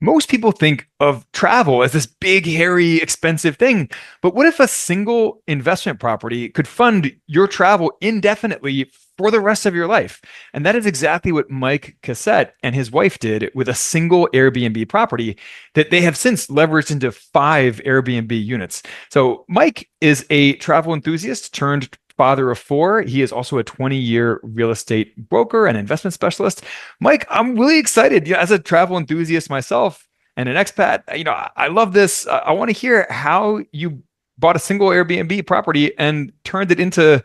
Most people think of travel as this big, hairy, expensive thing. But what if a single investment property could fund your travel indefinitely for the rest of your life? And that is exactly what Mike Cossette and his wife did with a single Airbnb property that they have since leveraged into 5 Airbnb units. So Mike is a travel enthusiast turned father of four. He is also a 20-year real estate broker and investment specialist. Mike, I'm really excited. As a travel enthusiast myself and an expat, I love this. I want to hear how you bought a single Airbnb property and turned it into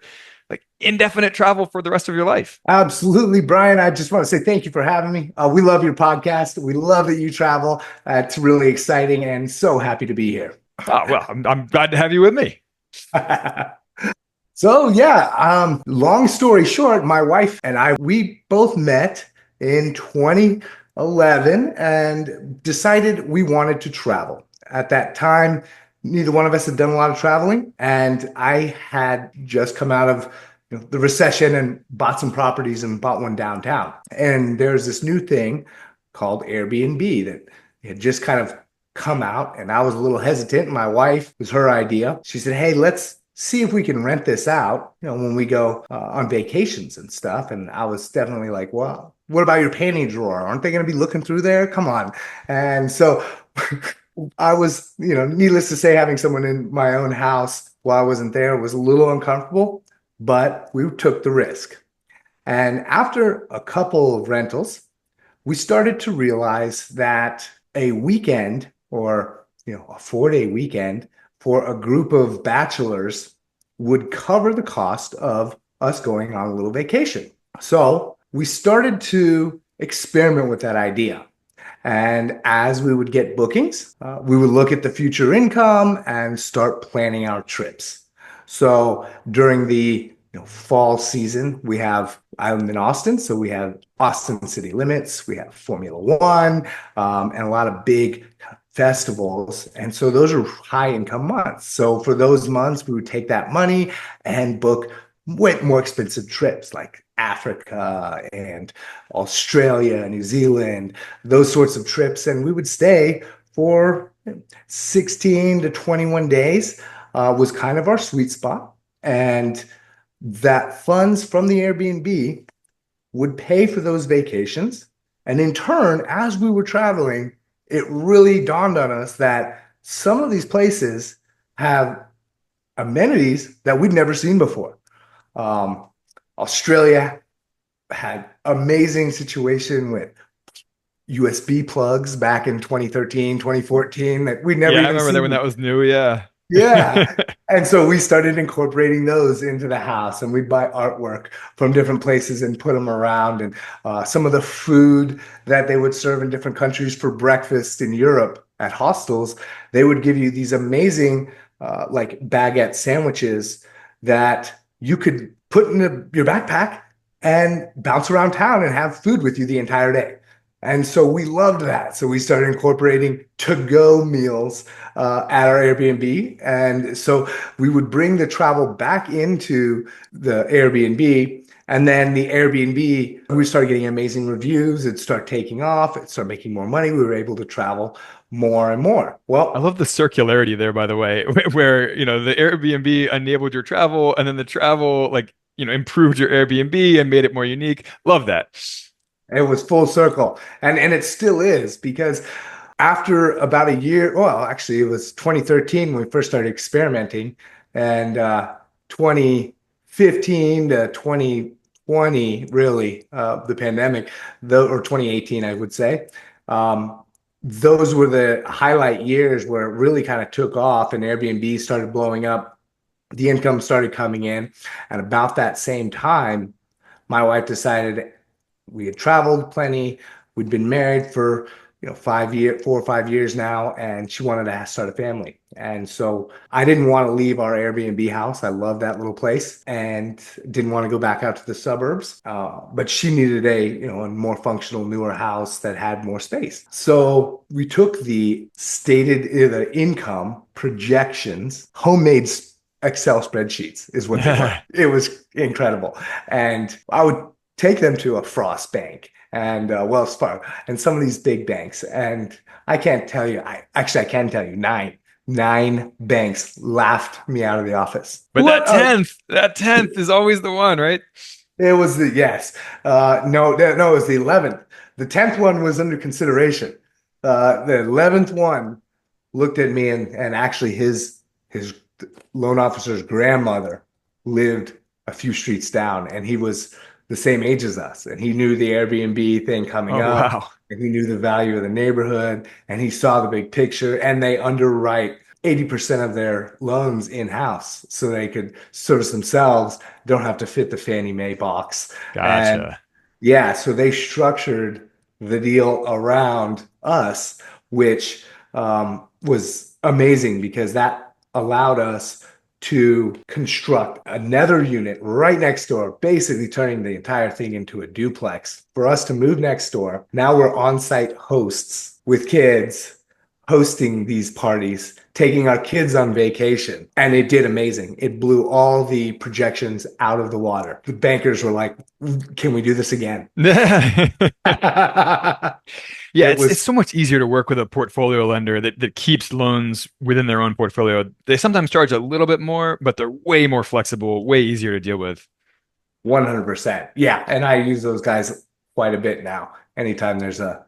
like indefinite travel for the rest of your life. Absolutely, Brian. I just want to say thank you for having me. We love your podcast. We love that you travel. It's really exciting and so happy to be here. Oh, well, I'm glad to have you with me. So, yeah, long story short, my wife and I, we both met in 2011 and decided we wanted to travel. At that time, neither one of us had done a lot of traveling, and I had just come out of the recession and bought some properties and bought one downtown. And there's this new thing called Airbnb that had just kind of come out, and I was a little hesitant. My wife, it was her idea. She said, "Hey, let's see if we can rent this out, when we go on vacations and stuff." And I was definitely like, "Well, what about your panty drawer? Aren't they going to be looking through there? Come on." And so I was, needless to say, having someone in my own house while I wasn't there was a little uncomfortable, but we took the risk. And after a couple of rentals, we started to realize that a weekend or, a 4-day weekend for a group of bachelors would cover the cost of us going on a little vacation. So we started to experiment with that idea. And as we would get bookings, we would look at the future income and start planning our trips. So during the fall season, I'm in Austin, so we have Austin City Limits, we have Formula One, and a lot of big festivals. And so those are high income months. So for those months, we would take that money and book way more expensive trips like Africa and Australia, New Zealand, those sorts of trips. And we would stay for 16 to 21 days, was kind of our sweet spot. And that funds from the Airbnb would pay for those vacations. And in turn, as we were traveling, it really dawned on us that some of these places have amenities that we'd never seen before. Australia had amazing situation with USB plugs back in 2013, 2014 that we'd never Yeah, I even remember that when seen. that was new. Yeah. Yeah. And so we started incorporating those into the house, and we'd buy artwork from different places and put them around. And some of the food that they would serve in different countries for breakfast in Europe at hostels, they would give you these amazing like baguette sandwiches that you could put in your backpack and bounce around town and have food with you the entire day. And so we loved that. So we started incorporating to-go meals at our Airbnb. And so we would bring the travel back into the Airbnb. And then the Airbnb, we started getting amazing reviews. It'd start taking off. It'd start making more money. We were able to travel more and more. I Well, love the circularity there, by the way, where, the Airbnb enabled your travel and then the travel, improved your Airbnb and made it more unique. Love that. it was full circle. And it still is, because after about a year, well, actually, it was 2013 when we first started experimenting, and 2015 to 2020, really, the pandemic, or 2018, I would say, those were the highlight years where it really kind of took off and Airbnb started blowing up. The income started coming in. And about that same time, my wife decided we had traveled plenty. We'd been married for 4 or 5 years now, and she wanted to start a family. And so I didn't want to leave our Airbnb house. I love that little place, and didn't want to go back out to the suburbs. But she needed a more functional, newer house that had more space. So we took the income projections, homemade Excel spreadsheets is what they were. It was incredible. And I would take them to a Frost Bank and Wells Fargo and some of these big banks. And I can't tell you, I can tell you, nine banks laughed me out of the office. But that 10th is always the one, right? It was the yes. No, it was the 11th. The 10th one was under consideration. The 11th one looked at me, and actually his loan officer's grandmother lived a few streets down, and he was the same age as us, and he knew the Airbnb thing coming Oh, up, wow. and he knew the value of the neighborhood, and he saw the big picture, and they underwrite 80% of their loans in-house so they could service themselves, don't have to fit the Fannie Mae box. And Gotcha. yeah, so they structured the deal around us, which was amazing because that allowed us to construct another unit right next door, basically turning the entire thing into a duplex for us to move next door. Now we're on-site hosts with kids hosting these parties, taking our kids on vacation. And it did amazing. It blew all the projections out of the water. The bankers were like, can we do this again? Yeah, It it's was so much easier to work with a portfolio lender that keeps loans within their own portfolio. They sometimes charge a little bit more, but they're way more flexible, way easier to deal with. 100%. Yeah. And I use those guys quite a bit now. Anytime there's a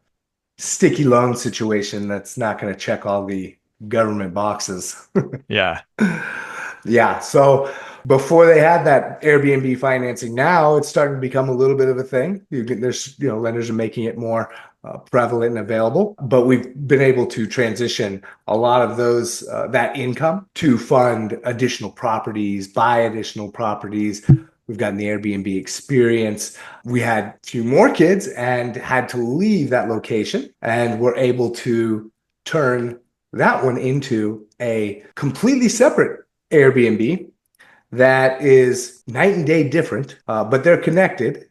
sticky loan situation that's not going to check all the government boxes. Yeah. Yeah. So before they had that Airbnb financing, now it's starting to become a little bit of a thing. There's, lenders are making it more prevalent and available, but we've been able to transition a lot of that income to fund additional properties, buy additional properties. We've gotten the Airbnb experience. We had a few more kids and had to leave that location, and we're able to turn that one into a completely separate Airbnb that is night and day different, but they're connected.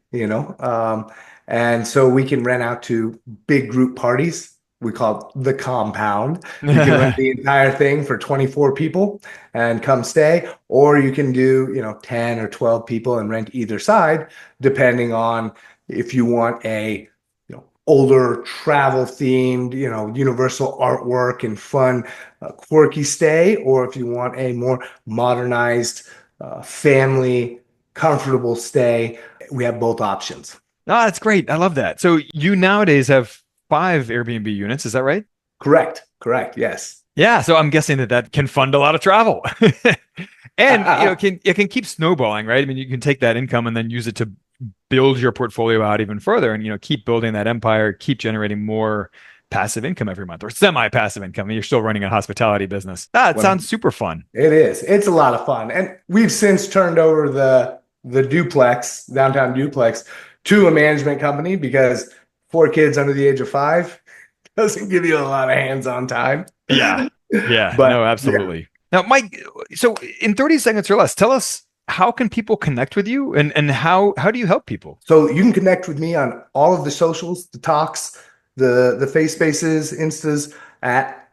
And so we can rent out to big group parties. We call it the compound. You can rent the entire thing for 24 people and come stay, or you can do, 10 or 12 people and rent either side, depending on if you want a older travel themed, universal artwork and fun, quirky stay, or if you want a more modernized, family, comfortable stay. We have both options. Oh, that's great. I love that. So you nowadays have 5 Airbnb units, is that right? Correct. Yes. Yeah, so I'm guessing that can fund a lot of travel. And it can keep snowballing, right? I mean, you can take that income and then use it to build your portfolio out even further and keep building that empire, keep generating more passive income every month or semi-passive income. And you're still running a hospitality business. It sounds super fun. It is. It's a lot of fun. And we've since turned over the duplex, downtown duplex, to a management company because 4 kids under the age of 5 doesn't give you a lot of hands-on time. Yeah. Yeah. But No, yeah. absolutely. Now, Mike, so in 30 seconds or less, tell us how can people connect with you and how do you help people? So you can connect with me on all of the socials, the talks, the face spaces, instas at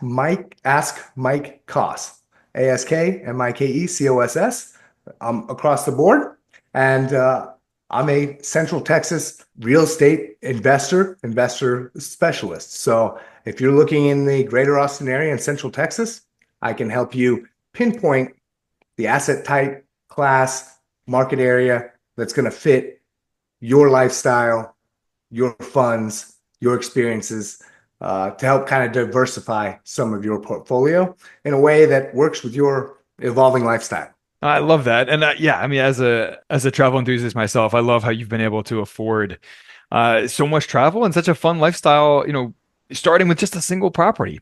Mike Ask Mike Coss, AskMikeCoss. Across the board, and I'm a Central Texas real estate investor specialist. So if you're looking in the greater Austin area in Central Texas, I can help you pinpoint the asset type, class, market area that's going to fit your lifestyle, your funds, your experiences, to help kind of diversify some of your portfolio in a way that works with your evolving lifestyle. I love that. And yeah, I mean, as a travel enthusiast myself, I love how you've been able to afford so much travel and such a fun lifestyle, starting with just a single property.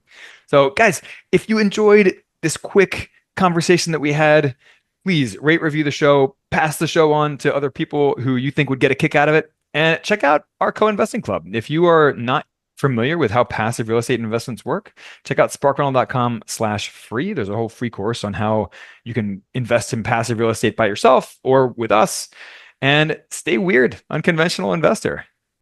So, guys, if you enjoyed this quick conversation that we had, please rate, review the show, pass the show on to other people who you think would get a kick out of it, and check out our co-investing club. If you are not familiar with how passive real estate investments work, check out sparkrental.com/free. There's a whole free course on how you can invest in passive real estate by yourself or with us and stay weird, unconventional investor.